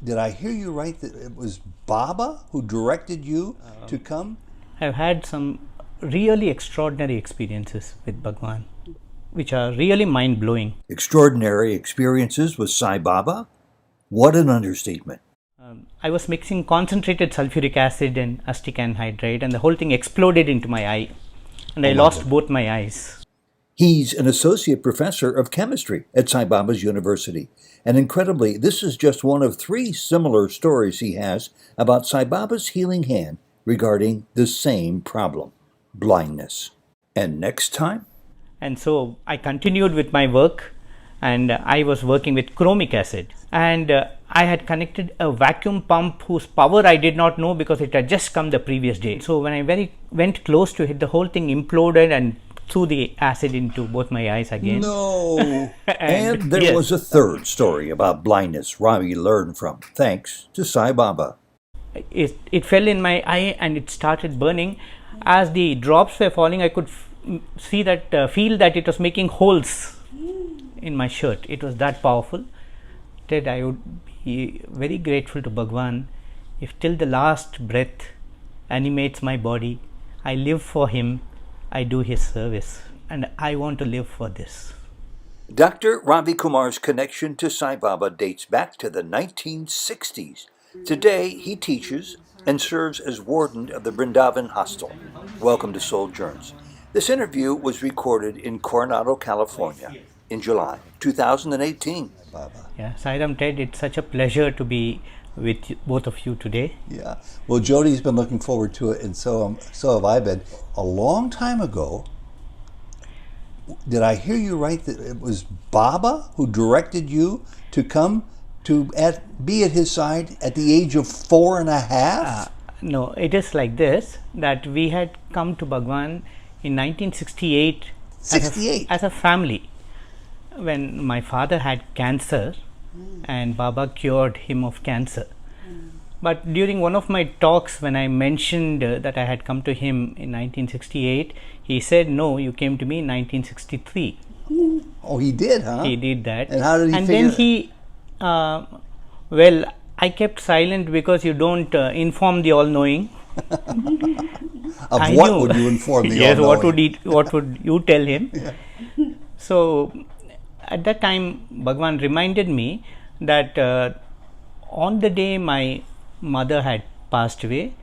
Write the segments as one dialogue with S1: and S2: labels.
S1: Did I hear you right that it was Baba who directed you to come?
S2: I've had some really extraordinary experiences with Bhagwan, which are really mind-blowing.
S3: Extraordinary experiences with Sai Baba? What an understatement.
S2: I was mixing concentrated sulfuric acid and acetic anhydride, and the whole thing exploded into my eye, and I lost both my eyes.
S3: He's an associate professor of chemistry at Sai Baba's University. And incredibly, this is just one of 3 similar stories he has about Sai Baba's healing hand regarding the same problem, blindness. And next time?
S2: And so I continued with my work, and I was working with chromic acid. And I had connected a vacuum pump whose power I did not know because it had just come the previous day. So when I went close to it, the whole thing imploded and threw the acid into both my eyes again.
S3: No! and there was a third story about blindness Ravi learned from, thanks to Sai Baba.
S2: It fell in my eye and it started burning. As the drops were falling, I could feel that it was making holes in my shirt. It was that powerful that I would be very grateful to Bhagwan if till the last breath animates my body, I live for him, I do his service, and I want to live for this.
S3: Dr. Ravi Kumar's connection to Sai Baba dates back to the 1960s. Today, he teaches and serves as warden of the Brindavan Hostel. Welcome to Sojourns. This interview was recorded in Coronado, California in July 2018.
S2: Yeah, Sairam Ted, it's such a pleasure to be with both of you today.
S1: Yeah. Well, Jody's been looking forward to it, and so have I been. A long time ago, did I hear you right that it was Baba who directed you to come to be at his side at the age of 4.5?
S2: No, it is like this, that we had come to Bhagwan in 1968 as a family, when my father had cancer and Baba cured him of cancer. But during one of my talks, when I mentioned that I had come to him in 1968, he said, no, you came to me in 1963.
S1: Oh, he did, huh?
S2: He did that.
S1: And how did he
S2: figure that? And then well, I kept silent because you don't inform the all-knowing.
S1: Of what would you inform the all-knowing?
S2: Yes, what would you tell him? Yeah. So, at that time, Bhagwan reminded me that on the day my mother had passed away,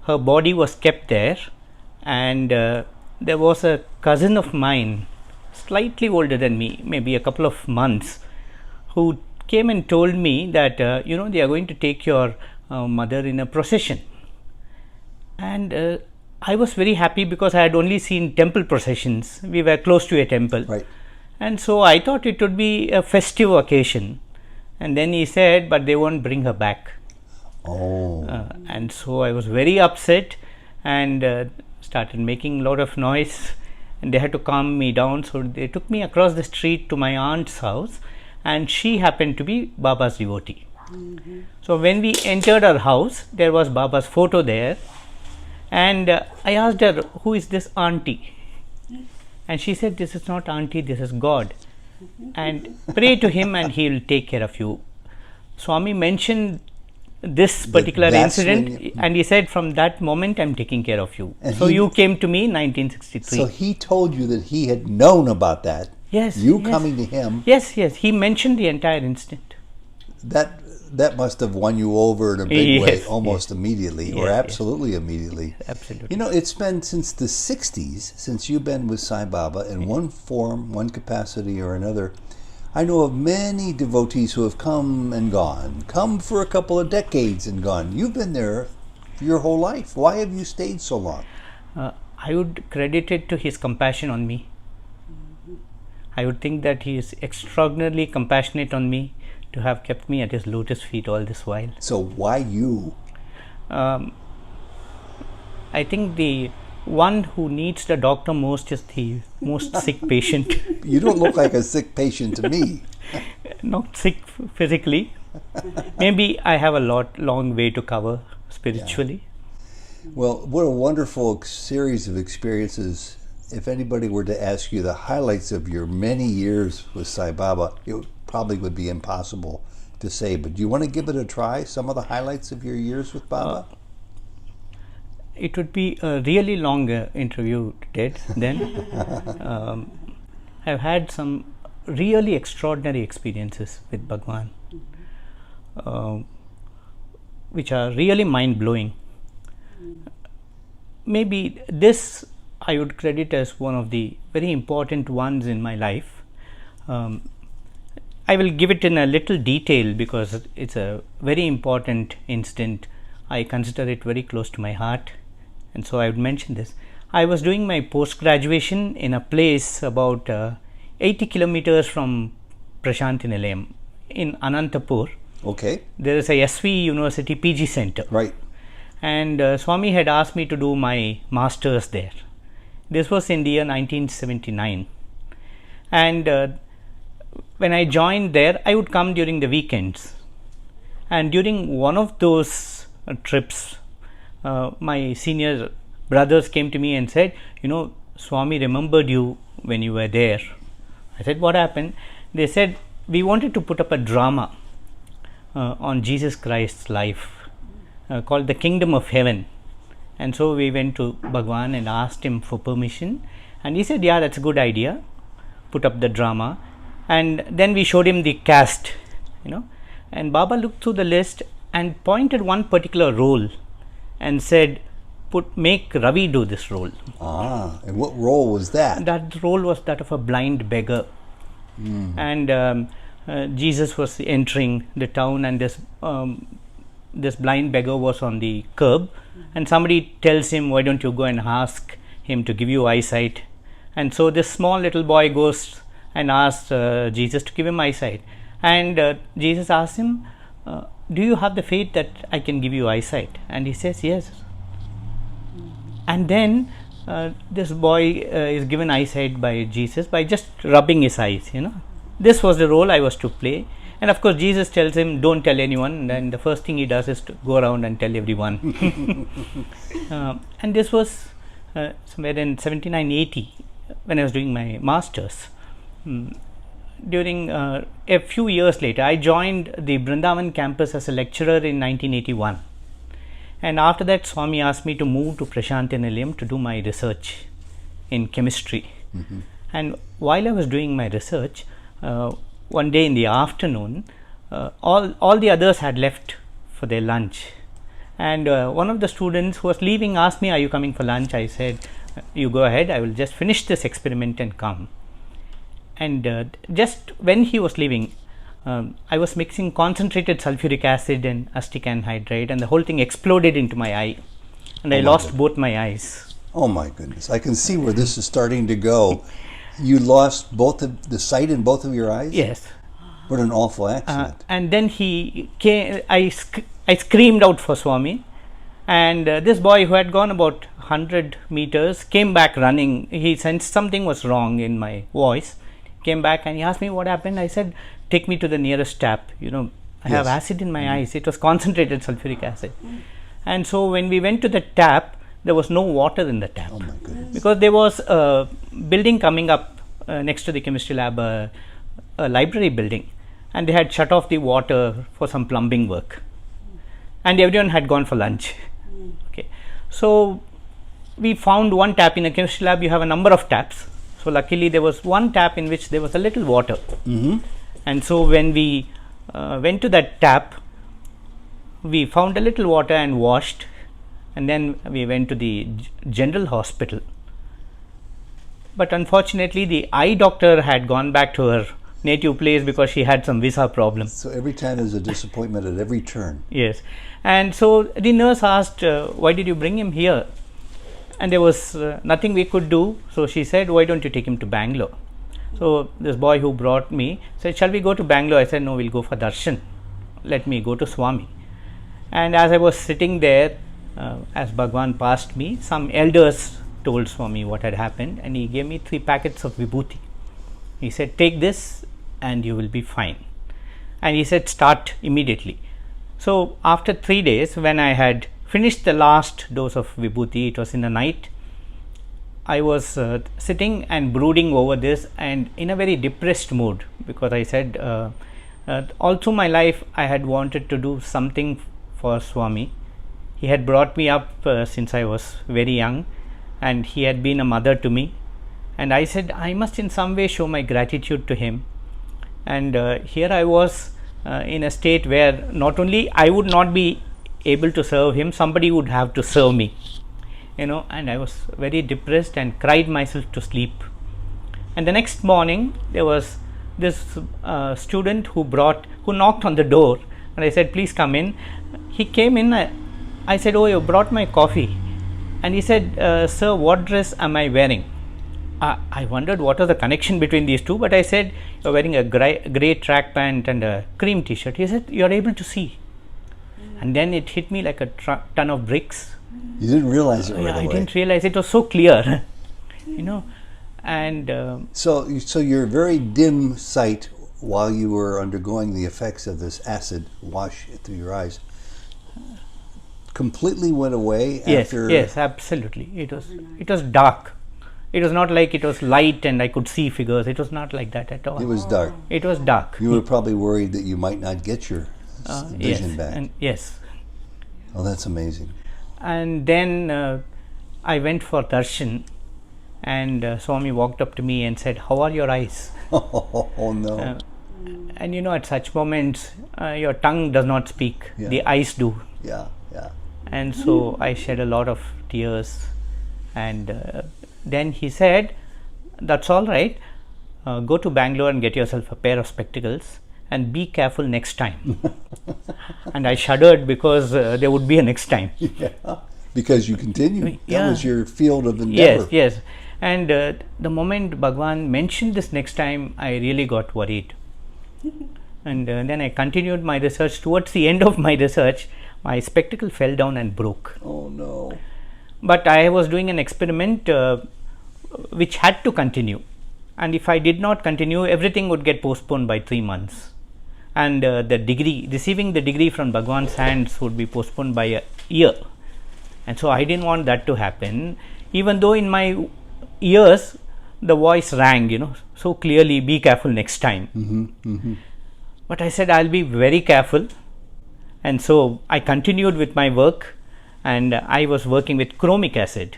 S2: her body was kept there, and there was a cousin of mine, slightly older than me, maybe a couple of months, who came and told me that they are going to take your mother in a procession. And I was very happy because I had only seen temple processions. We were close to a temple.
S1: Right.
S2: And so I thought it would be a festive occasion. And then he said, but they won't bring her back.
S1: Oh.
S2: And so I was very upset and started making a lot of noise. And they had to calm me down. So they took me across the street to my aunt's house. And she happened to be Baba's devotee. Mm-hmm. So when we entered her house, there was Baba's photo there. And I asked her, who is this auntie? And she said, this is not auntie, this is God. And pray to him and he will take care of you. Swami mentioned this particular incident and he said, from that moment I'm taking care of you. And so you came to me in 1963.
S1: So he told you that he had known about that.
S2: Yes.
S1: Coming to him.
S2: Yes. He mentioned the entire incident.
S1: That must have won you over in a big way almost immediately, or absolutely immediately.
S2: Absolutely.
S1: It's been since the 60s, since you've been with Sai Baba in one form, one capacity or another. I know of many devotees who have come and gone, come for a couple of decades and gone. You've been there your whole life. Why have you stayed so long?
S2: I would credit it to his compassion on me. I would think that he is extraordinarily compassionate on me to have kept me at his lotus feet all this while.
S1: So why you?
S2: I think the one who needs the doctor most is the most sick patient.
S1: You don't look like a sick patient to me.
S2: Not sick physically. Maybe I have a long way to cover spiritually.
S1: Yeah. Well, what a wonderful series of experiences. If anybody were to ask you the highlights of your many years with Sai Baba, it probably would be impossible to say, but do you want to give it a try? Some of the highlights of your years with Baba?
S2: It would be a really long interview, Ted. Then I've had some really extraordinary experiences with Bhagwan, which are really mind-blowing. Maybe this I would credit as one of the very important ones in my life. I will give it in a little detail because it's a very important incident. I consider it very close to my heart, and so I would mention this. I was doing my post-graduation in a place about 80 kilometers from Prashanthi Nilayam in Anantapur.
S1: Okay.
S2: There is a SV University PG Center.
S1: Right.
S2: And Swami had asked me to do my masters there. This was in the year 1979. And when I joined there, I would come during the weekends. And during one of those trips, my senior brothers came to me and said, Swami remembered you when you were there. I said, what happened? They said, we wanted to put up a drama on Jesus Christ's life called The Kingdom of Heaven. And so we went to Bhagwan and asked him for permission. And he said, yeah, that's a good idea. Put up the drama. And then we showed him the cast, And Baba looked through the list and pointed one particular role and said, make Ravi do this role.
S1: And what role was that?
S2: That role was that of a blind beggar. And Jesus was entering the town, and this blind beggar was on the curb, and somebody tells him, why don't you go and ask him to give you eyesight? And so this small little boy goes and asks Jesus to give him eyesight, and Jesus asks him, do you have the faith that I can give you eyesight? And he says yes. And then this boy is given eyesight by Jesus by just rubbing his eyes. This was the role I was to play. And of course Jesus tells him, don't tell anyone, and the first thing he does is to go around and tell everyone. And this was somewhere in 79-80 when I was doing my masters. During a few years later, I joined the Vrindavan campus as a lecturer in 1981. And after that, Swami asked me to move to Prashanthi Nilayam to do my research in chemistry. And while I was doing my research, one day in the afternoon, all the others had left for their lunch. And one of the students who was leaving asked me, are you coming for lunch? I said, you go ahead, I will just finish this experiment and come. And just when he was leaving, I was mixing concentrated sulfuric acid and acetic anhydride, and the whole thing exploded into my eye, and I lost both my eyes.
S1: Oh my goodness, I can see where this is starting to go. You lost both the sight in both of your eyes?
S2: Yes.
S1: What an awful accident.
S2: And then he came, I screamed out for Swami, and this boy who had gone about 100 meters came back running. He sensed something was wrong in my voice, came back and he asked me what happened. I said, take me to the nearest tap, I have acid in my eyes. It was concentrated sulfuric acid. And so when we went to the tap, there was no water in the tap.
S1: Oh my goodness.
S2: Because there was a building coming up next to the chemistry lab, a library building, and they had shut off the water for some plumbing work, and everyone had gone for lunch. Okay, so we found one tap. In a chemistry lab you have a number of taps, so luckily there was one tap in which there was a little water. And so when we went to that tap, we found a little water and washed, and then we went to the general hospital. But unfortunately the eye doctor had gone back to her native place because she had some visa problem.
S1: So every time there's a disappointment at every turn.
S2: Yes. And so the nurse asked, why did you bring him here? And there was nothing we could do. So she said, why don't you take him to Bangalore? So this boy who brought me said, shall we go to Bangalore? I said, no, we'll go for darshan. Let me go to Swami. And as I was sitting there, as Bhagwan passed me, some elders told Swami what had happened, and he gave me 3 packets of vibhuti. He said, take this and you will be fine. And he said, start immediately. So after 3 days, when I had finished the last dose of vibhuti, it was in the night, I was sitting and brooding over this and in a very depressed mood, because I said, All through my life, I had wanted to do something for Swami. He had brought me up since I was very young, and he had been a mother to me. And I said, I must in some way show my gratitude to him. And here I was in a state where not only I would not be able to serve him, somebody would have to serve me. And I was very depressed and cried myself to sleep. And the next morning, there was this student who knocked on the door, and I said, please come in. He came in. I said, oh, you brought my coffee. And he said, sir, what dress am I wearing? I wondered what was the connection between these two, but I said, you're wearing a grey track pant and a cream t-shirt. He said, you're able to see. And then it hit me like a ton of bricks.
S1: You didn't realize it right away.
S2: I didn't realize it was so clear. And
S1: so your very dim sight while you were undergoing the effects of this acid wash through your eyes completely went away after.
S2: Yes, absolutely. It was dark. It was not like it was light and I could see figures. It was not like that at all.
S1: It was dark.
S2: It was dark.
S1: You were probably worried that you might not get your vision back.
S2: Yes.
S1: Oh, that's amazing.
S2: And then I went for darshan, and Swami walked up to me and said, how are your eyes?
S1: Oh no.
S2: And at such moments, your tongue does not speak.
S1: Yeah.
S2: The eyes do.
S1: Yeah.
S2: And so I shed a lot of tears. And then he said, that's all right. Go to Bangalore and get yourself a pair of spectacles and be careful next time. And I shuddered because there would be a next time.
S1: Yeah, because you continued. That was your field of endeavor.
S2: Yes. And the moment Bhagwan mentioned this next time, I really got worried. And then I continued my research. Towards the end of my research, my spectacle fell down and broke.
S1: Oh no.
S2: But I was doing an experiment which had to continue. And if I did not continue, everything would get postponed by 3 months. And receiving the degree from Bhagwan's hands would be postponed by a year. And so I didn't want that to happen, even though in my ears the voice rang, so clearly, be careful next time. But I said, I'll be very careful. And so I continued with my work, and I was working with chromic acid.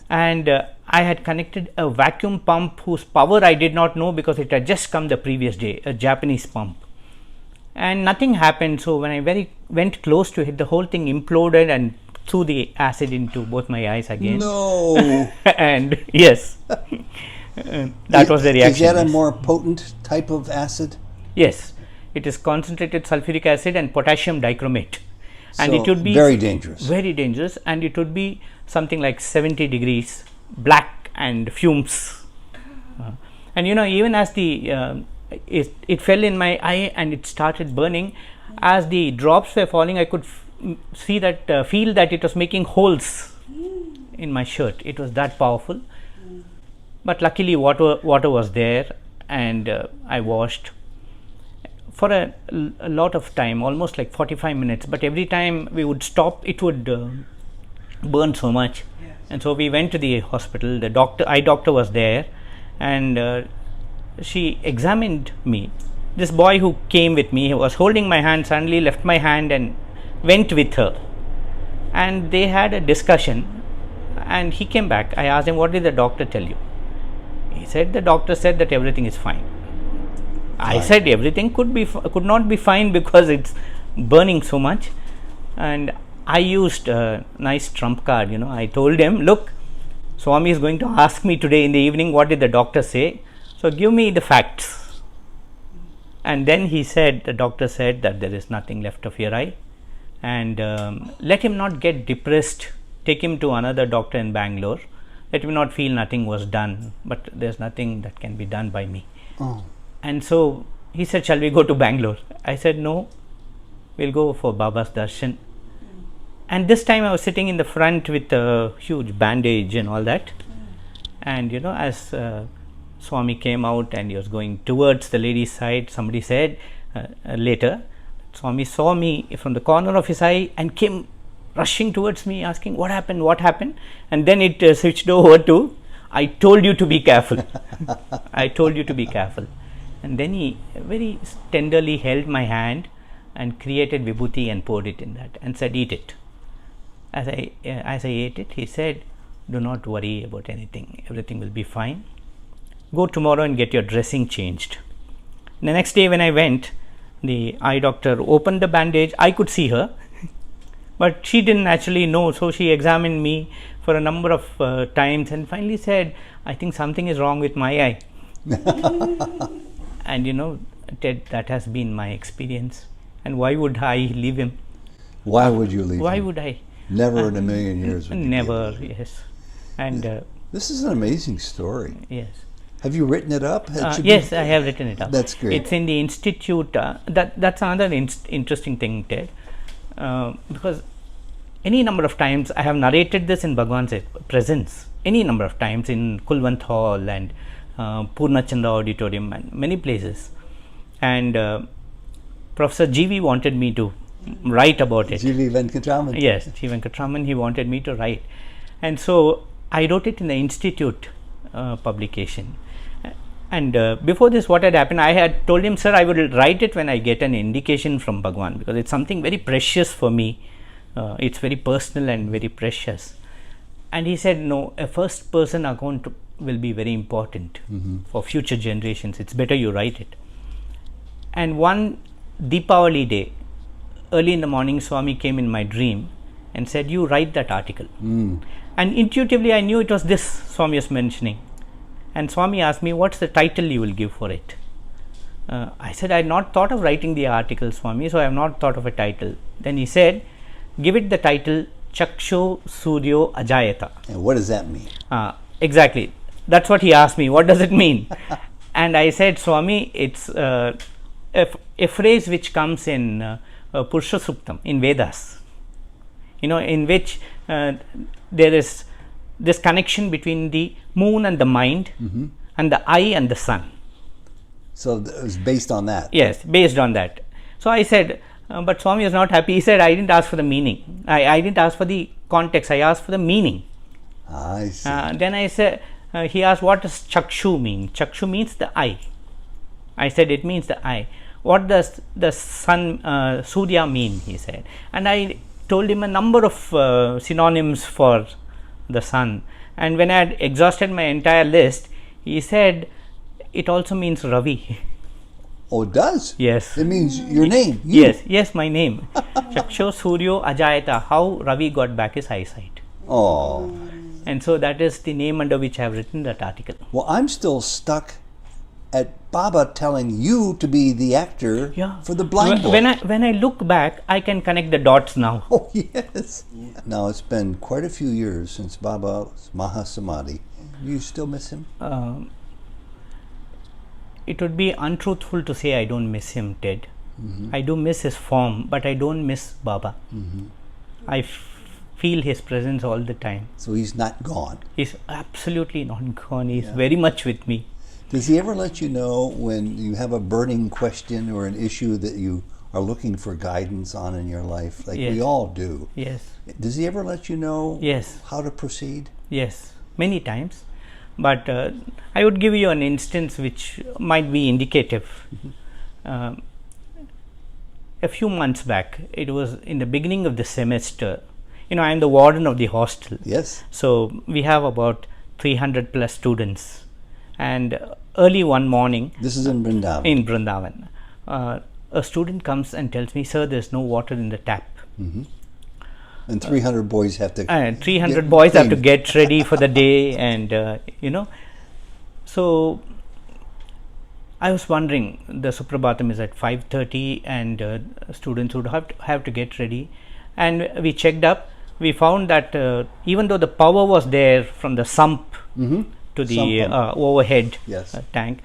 S2: And I had connected a vacuum pump whose power I did not know because it had just come the previous day, a Japanese pump. And nothing happened. So when I went close to it, the whole thing imploded and threw the acid into both my eyes again.
S1: No.
S2: And yes, that was the reaction.
S1: Is that a more potent type of acid?
S2: Yes, it is concentrated sulfuric acid and potassium dichromate. And
S1: So
S2: it would be
S1: very dangerous.
S2: Very dangerous, and it would be something like 70 degrees, black and fumes. And even as it fell in my eye and it started burning, as the drops were falling, I could feel that it was making holes in my shirt. It was that powerful. But luckily water was there, and I washed for a lot of time, almost like 45 minutes. But every time we would stop, it would burn so much. And so we went to the hospital. The eye doctor was there, and she examined me. This boy who came with me, he was holding my hand, suddenly left my hand and went with her. And they had a discussion, and he came back. I asked him, what did the doctor tell you? He said, the doctor said that everything is fine. I said everything could not be fine because it's burning so much. And I used a nice trump card. I told him, look, Swami is going to ask me today in the evening, what did the doctor say? So give me the facts. And then the doctor said that there is nothing left of your eye, and let him not get depressed. Take him to another doctor in Bangalore. Let him not feel nothing was done, but there's nothing that can be done by me.
S1: Oh.
S2: And so he said, shall we go to Bangalore? I said, no, we'll go for Baba's darshan. And this time I was sitting in the front with a huge bandage and all that. And as Swami came out and he was going towards the lady's side, somebody said later, Swami saw me from the corner of his eye and came rushing towards me asking, what happened? And then it switched over to, I told you to be careful. I told you to be careful. And then he very tenderly held my hand and created vibhuti and poured it in that and said, eat it. As I ate it, he said, do not worry about anything, everything will be fine. Go tomorrow and get your dressing changed. The next day when I went, the eye doctor opened the bandage. I could see her, but she didn't actually know, so she examined me for a number of times and finally said, I think something is wrong with my eye. And Ted, that has been my experience. And why would I leave him?
S1: Why would you leave
S2: Why
S1: him?
S2: would I?
S1: Never in a million years would you
S2: Never,
S1: leave him.
S2: yes. And
S1: This is an amazing story.
S2: yes.
S1: Have you written it up?
S2: Yes, I have written it up.
S1: That's great.
S2: It's in the institute. That's another interesting thing, Ted, because any number of times I have narrated this in Bhagwan's presence. Any number of times in Kulwant Hall and Purnachandra Auditorium and many places. And Professor G.V. wanted me to write about it.
S1: G.V. Venkatraman.
S2: Yes, G. Venkatraman, he wanted me to write. And so I wrote it in the institute publication. And before this, what had happened, I had told him, sir, I will write it when I get an indication from Bhagwan, because it's something very precious for me. It's very personal and very precious. And he said, no, a first person account will be very important for future generations. It's better you write it. And one Deepavali day, early in the morning, Swami came in my dream and said, you write that article. And intuitively I knew it was this Swami was mentioning. And Swami asked me, what's the title you will give for it? I said, I had not thought of writing the article, Swami, so I have not thought of a title. Then he said, give it the title Chaksho, Surya, Ajayatha.
S1: And what does that mean?
S2: Exactly. That's what he asked me. What does it mean? And I said, Swami, it's a phrase which comes in Purusha Suktam, in Vedas, in which there is this connection between the moon and the mind, and the eye and the sun.
S1: So it was based on that?
S2: Yes, based on that. So I said, but Swami was not happy. He said, I didn't ask for the meaning. I didn't ask for the context. I asked for the meaning.
S1: I see.
S2: Then I said, he asked, what does Chaksho mean? Chaksho means the eye. I said, it means the eye. What does the sun, surya mean? He said. And I told him a number of synonyms for the sun. And when I had exhausted my entire list, he said, it also means Ravi.
S1: Oh, it does?
S2: Yes.
S1: It means your name. You.
S2: Yes, my name. Chaksho, Surya, Ajayatha, how Ravi got back his eyesight.
S1: Oh.
S2: And so that is the name under which I have written that article.
S1: Well, I'm still stuck at Baba telling you to be the actor for the blind boy.
S2: When I look back, I can connect the dots now.
S1: Oh, yes. Now, it's been quite a few years since Baba's Mahasamadhi. Do you still miss him?
S2: It would be untruthful to say I don't miss him, Ted. I do miss his form, but I don't miss Baba. I feel his presence all the time.
S1: So he's not gone?
S2: He's absolutely not gone. He's very much with me.
S1: Does he ever let you know when you have a burning question or an issue that you are looking for guidance on in your life, like we all do?
S2: Yes.
S1: Does he ever let you know how to proceed?
S2: Yes, many times. But I would give you an instance which might be indicative. A few months back, it was in the beginning of the semester. I am the warden of the hostel.
S1: Yes.
S2: So we have about 300 plus students. And early one morning,
S1: this is in Vrindavan.
S2: In Vrindavan, a student comes and tells me, sir, there's no water in the tap.
S1: And 300 boys have to.
S2: 300 boys have to get ready for the day, and So I was wondering, the Suprabhatam is at 5:30, and students would have to get ready. And we checked up. We found that even though the power was there from the sump to the overhead tank,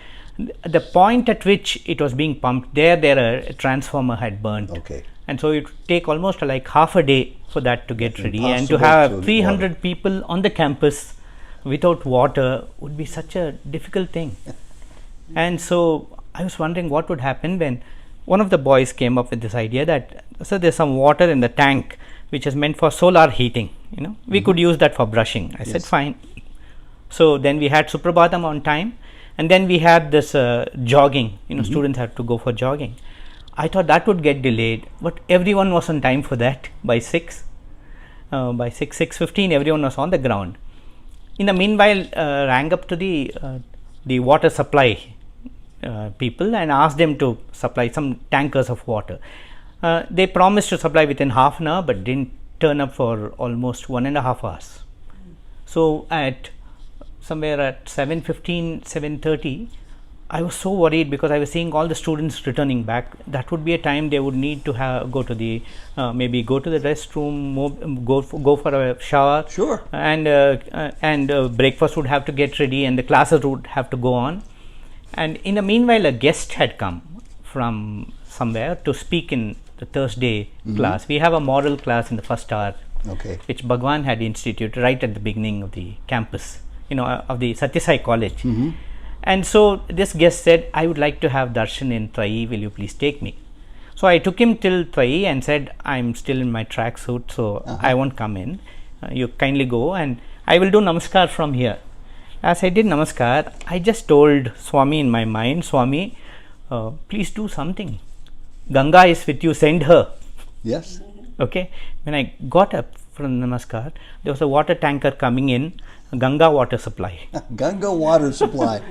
S2: the point at which it was being pumped, there a transformer had burnt.
S1: Okay.
S2: And so it would take almost like half a day for that to get ready, and to have 300 people on the campus without water would be such a difficult thing. And so I was wondering what would happen when one of the boys came up with this idea that, so there's some water in the tank which is meant for solar heating, we could use that for brushing. I said fine. So then we had Suprabhatam on time, And then we had this jogging, students had to go for jogging. I thought that would get delayed, but everyone was on time for that. By 6:15, everyone was on the ground. In the meanwhile, rang up to the water supply people and asked them to supply some tankers of water. They promised to supply within half an hour, but didn't turn up for almost 1.5 hours. So at somewhere at 7:15, 7:30, I was so worried because I was seeing all the students returning back. That would be a time they would need to go to the maybe go to the restroom, go for a shower.
S1: Sure.
S2: And breakfast would have to get ready, and the classes would have to go on. And in the meanwhile, a guest had come from somewhere to speak in the Thursday class. We have a moral class in the first hour, which Bhagwan had instituted right at the beginning of the campus, of the Satyasai College. And so this guest said, I would like to have darshan in Trai, will you please take me? So I took him till Trai and said, I'm still in my track suit, so I won't come in. You kindly go and I will do namaskar from here. As I did namaskar, I just told Swami in my mind, Swami, please do something. Ganga is with you, send her.
S1: Yes.
S2: Okay. When I got up from namaskar, there was a water tanker coming in, Ganga water supply.
S1: Ganga water supply.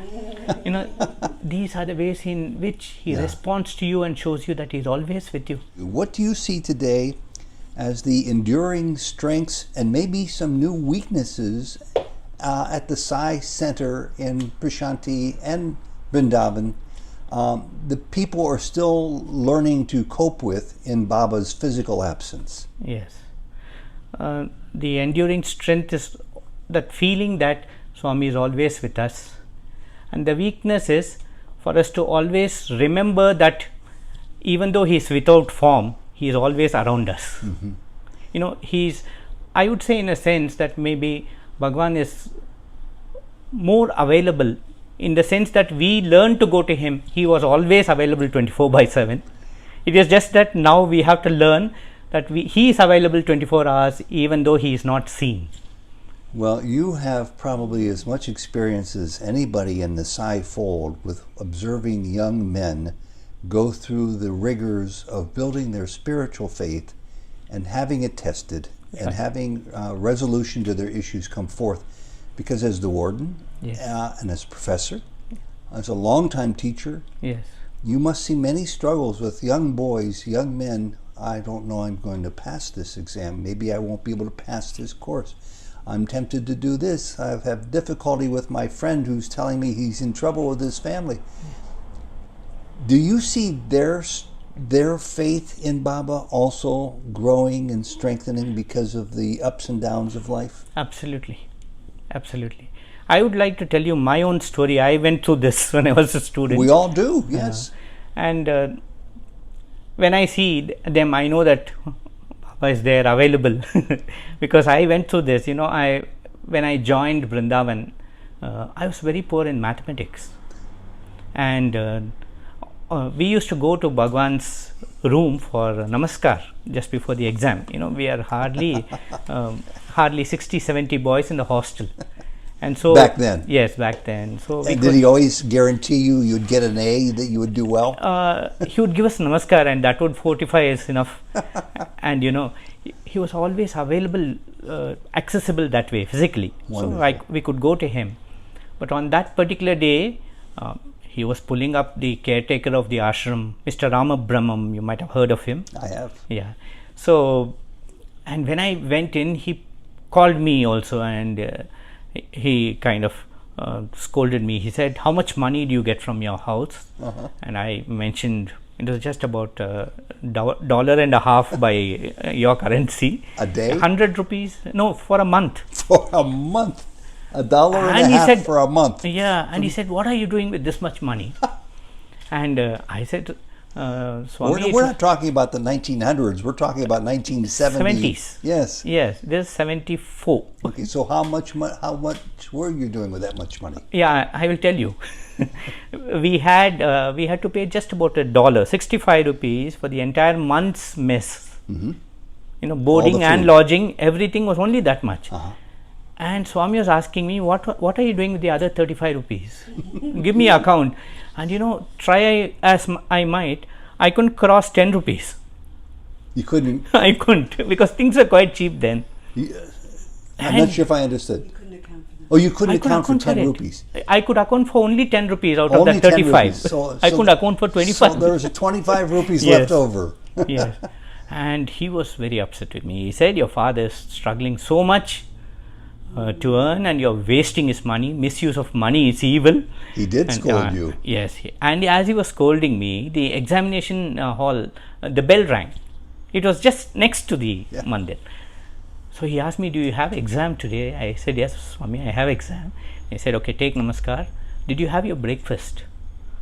S2: These are the ways in which he responds to you and shows you that he is always with you.
S1: What do you see today as the enduring strengths and maybe some new weaknesses at the Sai Center in Prashanti and Vrindavan? The people are still learning to cope with in Baba's physical absence.
S2: Yes. The enduring strength is that feeling that Swami is always with us, and the weakness is for us to always remember that even though he is without form, he is always around us. I would say in a sense that maybe Bhagwan is more available in the sense that we learn to go to him. He was always available 24/7. It is just that now we have to learn that he is available 24 hours even though he is not seen.
S1: Well, you have probably as much experience as anybody in the Sai fold with observing young men go through the rigors of building their spiritual faith and having it tested and having resolution to their issues come forth. Because as the warden and as professor, as a long-time teacher, you must see many struggles with young boys, young men. I don't know I'm going to pass this exam. Maybe I won't be able to pass this course. I'm tempted to do this. I have difficulty with my friend who's telling me he's in trouble with his family. Do you see their faith in Baba also growing and strengthening because of the ups and downs of life?
S2: Absolutely. Absolutely. I would like to tell you my own story. I went through this when I was a student.
S1: We all do, yes.
S2: And when I see them, I know that Baba is there available because I went through this. When I joined Vrindavan, I was very poor in mathematics, and we used to go to Bhagwan's room for namaskar just before the exam. We are hardly 60-70 boys in the hostel, and so
S1: back then.
S2: Yes, back then. So
S1: and did he always guarantee you'd get an A, that you would do well?
S2: He would give us namaskar, and that would fortify us enough. And he was always available, accessible that way physically.
S1: Wonderful.
S2: So we could go to him. But on that particular day, he was pulling up the caretaker of the ashram, Mr. Rama Brahmam. You might have heard of him.
S1: I have.
S2: Yeah. So, and when I went in, he called me also, and he kind of scolded me. He said, "How much money do you get from your house?" And I mentioned it was just about $1.50 by your currency.
S1: A day?
S2: 100 rupees? No, for a month.
S1: For a month. $1.50 for a month.
S2: Yeah, and he said, "What are you doing with this much money?" And I said, Swami,
S1: we're not talking about the 1900s. We're talking about 1970s. Yes.
S2: Yes, this is 74.
S1: Okay, so how much were you doing with that much money?
S2: Yeah, I will tell you. we had to pay just about $1, 65 rupees for the entire month's mess. Boarding and lodging, everything was only that much. And Swami was asking me, what are you doing with the other 35 rupees? Give me account. And try as I might, I couldn't cross 10 rupees.
S1: You couldn't?
S2: I couldn't, because things were quite cheap then.
S1: I'm not sure if I understood.
S4: You couldn't account for them.
S1: Oh, you couldn't account for 10
S2: it.
S1: rupees?
S2: I could account for only 10 rupees out
S1: Only
S2: of that 35.
S1: So
S2: I couldn't account for 25.
S1: So there was 25 rupees
S2: Yes.
S1: left over.
S2: Yes. And he was very upset with me. He said, your father is struggling so much to earn, and you're wasting his money. Misuse of money is evil.
S1: He did scold you.
S2: Yes. And as he was scolding me, the examination hall, the bell rang. It was just next to the mandir. So he asked me, do you have exam today? I said, yes, Swami, I have exam. He said, okay, take namaskar. Did you have your breakfast?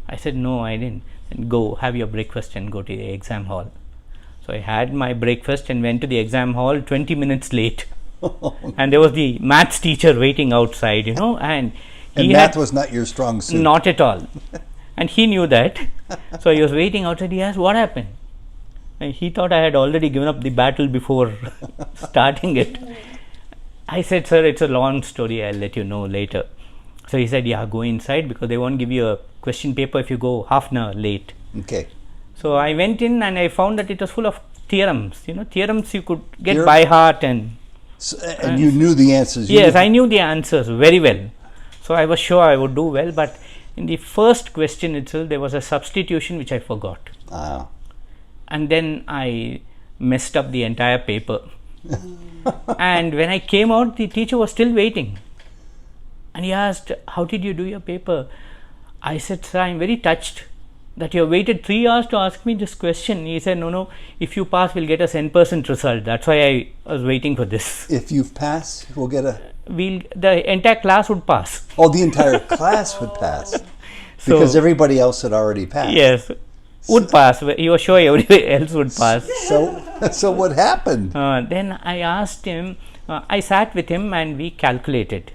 S2: I said, no, I didn't. Then go have your breakfast and go to the exam hall. So I had my breakfast and went to the exam hall 20 minutes late. And there was the maths teacher waiting outside, and
S1: math was not your strong suit.
S2: Not at all. And he knew that. So he was waiting outside. He asked, what happened? And he thought I had already given up the battle before starting it. I said, sir, it's a long story. I'll let you know later. So he said, yeah, go inside, because they won't give you a question paper if you go half an hour late.
S1: Okay.
S2: So I went in and I found that it was full of theorems. Theorems you could get by heart. And
S1: you knew the answers.
S2: Yes, I knew the answers very well. So I was sure I would do well. But in the first question itself, there was a substitution which I forgot. And then I messed up the entire paper. And when I came out, the teacher was still waiting. And he asked, how did you do your paper? I said, sir, I'm very touched that you have waited 3 hours to ask me this question. He said, no, if you pass, we'll get a 10% result. That's why I was waiting for this.
S1: If you pass, we'll get
S2: the entire class would pass.
S1: Oh, the entire class would pass. Because everybody else had already passed.
S2: Yes, would pass. He was sure everybody else would pass.
S1: So what happened?
S2: Then I asked him, I sat with him and we calculated.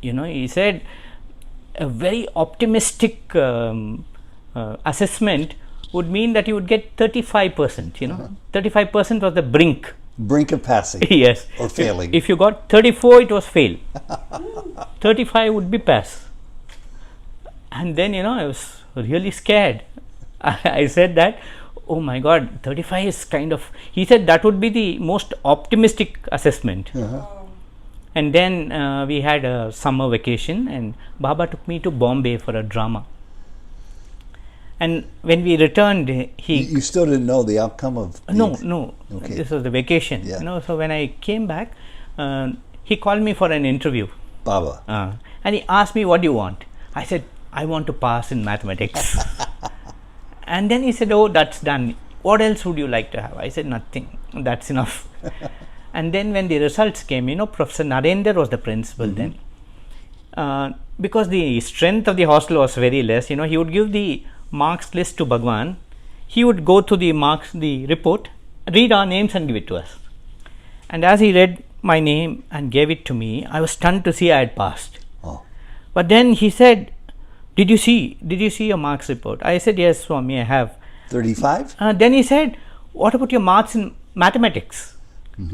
S2: He said a very optimistic assessment would mean that you would get 35%. 35% was the brink
S1: of passing.
S2: Yes.
S1: Or failing.
S2: If you got 34, it was fail. 35 would be pass. And then I was really scared. I said that, oh my God, 35 is kind of. He said that would be the most optimistic assessment. And then we had a summer vacation, and Baba took me to Bombay for a drama. And when we returned,
S1: You still didn't know the outcome of...
S2: No.
S1: Okay.
S2: This was the vacation.
S1: Yeah.
S2: So when I came back, he called me for an interview.
S1: Baba.
S2: And he asked me, what do you want? I said, I want to pass in mathematics. And then he said, oh, that's done. What else would you like to have? I said, nothing. That's enough. And then when the results came, Professor Narendra was the principal then. Because the strength of the hostel was very less, he would give the marks list to Bhagwan. He would go through the report, read our names and give it to us. And as he read my name and gave it to me, I was stunned to see I had passed. But then he said, did you see your marks report? I said, yes, Swami, I have.
S1: 35?
S2: Then he said, what about your marks in mathematics?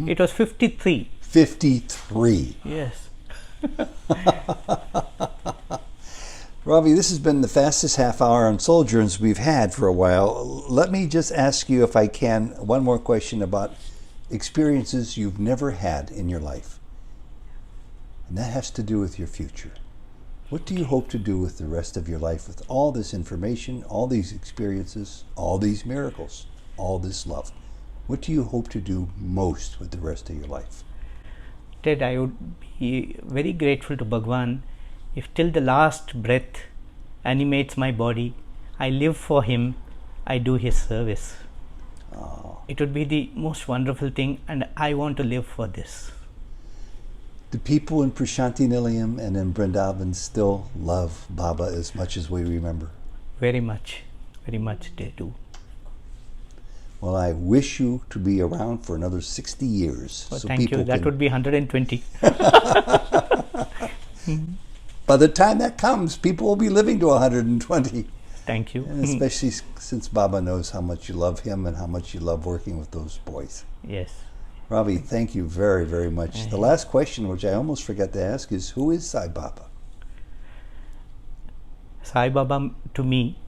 S2: It was 53.
S1: 53.
S2: Yes.
S1: Ravi, this has been the fastest half hour on soul journeys we've had for a while. Let me just ask you, if I can, one more question about experiences you've never had in your life. And that has to do with your future. What do you hope to do with the rest of your life with all this information, all these experiences, all these miracles, all this love? What do you hope to do most with the rest of your life?
S2: Ted, I would be very grateful to Bhagwan if till the last breath animates my body, I live for him, I do his service. It would be the most wonderful thing, and I want to live for this.
S1: Do people in Prashanti Nilayam and in Vrindavan still love Baba as much as we remember?
S2: Very much they do.
S1: Well, I wish you to be around for another 60 years.
S2: Well, so thank you. That would be 120.
S1: By the time that comes, people will be living to 120.
S2: Thank you.
S1: And especially since Baba knows how much you love him and how much you love working with those boys.
S2: Yes.
S1: Ravi, thank you very, very much. The last question, which I almost forgot to ask, is who is Sai Baba?
S2: Sai Baba to me,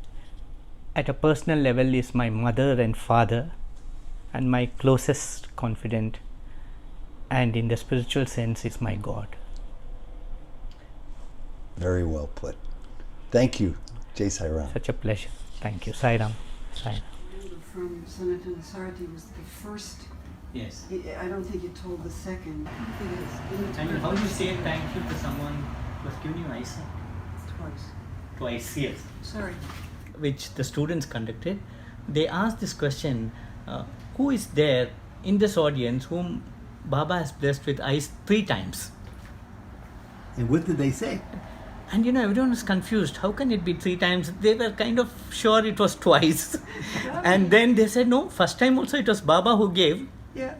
S2: at a personal level, is my mother and father, and my closest confidant, and in the spiritual sense, is my God.
S1: Very well put. Thank you, Jai Sai Ram.
S2: Such a pleasure. Thank you. Sai Ram. Sai Ram.
S4: From Sanatana Sarati was the first.
S2: Yes.
S4: I don't think it told the second. I think it's
S2: And how do you say thank you to someone who has given you eyesight?
S4: twice.
S2: Twice, yes.
S4: Sorry.
S2: Which the students conducted. They asked this question, who is there in this audience whom Baba has blessed with eyes 3 times?
S1: And what did they say?
S2: And everyone was confused. How can it be 3 times? They were kind of sure it was twice. And then they said, no, first time also it was Baba who gave.
S4: Yeah.